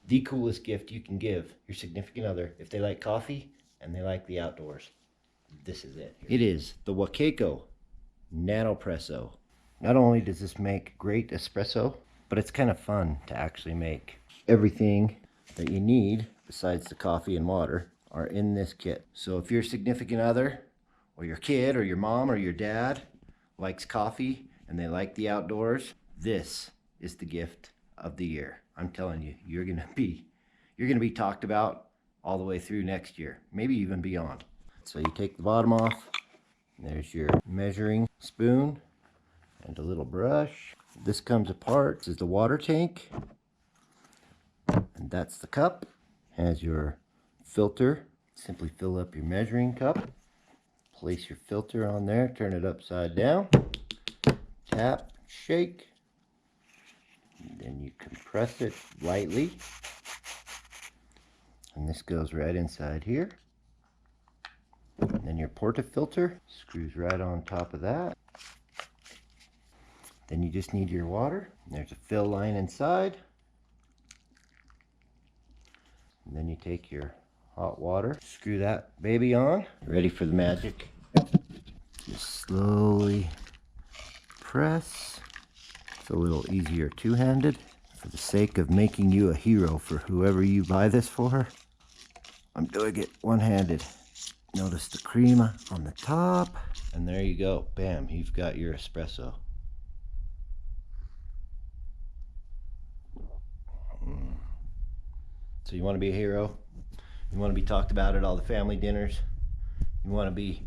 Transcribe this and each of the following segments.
the coolest gift you can give your significant other if they like coffee and they like the outdoors. This is it. It is the WACACO NANOPRESSO. Not only does this make great espresso, but it's kind of fun to actually make. Everything that you need besides the coffee and water are in this kit. So if your significant other or your kid or your mom or your dad likes coffee and they like the outdoors, this is the gift of the year. I'm telling you, you're gonna be talked about all the way through next year, maybe even beyond. So you take the bottom off. There's your measuring spoon and a little brush. This comes apart. This is the water tank, and that's the cup. Has your filter. Simply fill up your measuring cup. Place your filter on there. Turn it upside down. Tap, shake. Then you compress it lightly, and this goes right inside here. And then your portafilter screws right on top of that. Then you just need your water. There's a fill line inside. And then you take your hot water, screw that baby on. Ready for the magic. Just slowly press. It's a little easier two-handed. For the sake of making you a hero for whoever you buy this for, I'm doing it one-handed. Notice the cream on the top. And there you go. Bam, you've got your espresso. So you want to be a hero? You want to be talked about at all the family dinners? You want to be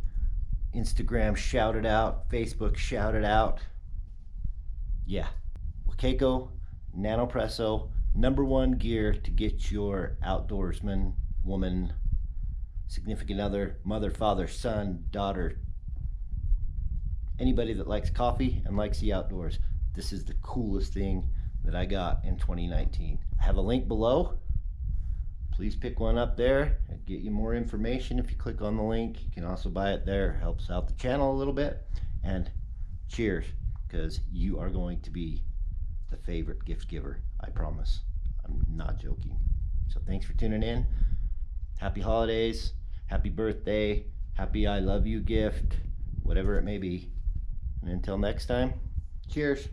Instagram shouted out, Facebook shouted out? Yeah, WACACO NANOPRESSO, #1 gear to get your outdoorsman, woman, significant other, mother, father, son, daughter, anybody that likes coffee and likes the outdoors. This is the coolest thing that I got in 2019. I have a link below. Please pick one up there and get you more information if you click on the link. You can also buy it there. Helps out the channel a little bit. And cheers, because you are going to be the favorite gift giver. I promise. I'm not joking. So thanks for tuning in. Happy holidays. Happy birthday. Happy I love you gift. Whatever it may be. And until next time, cheers.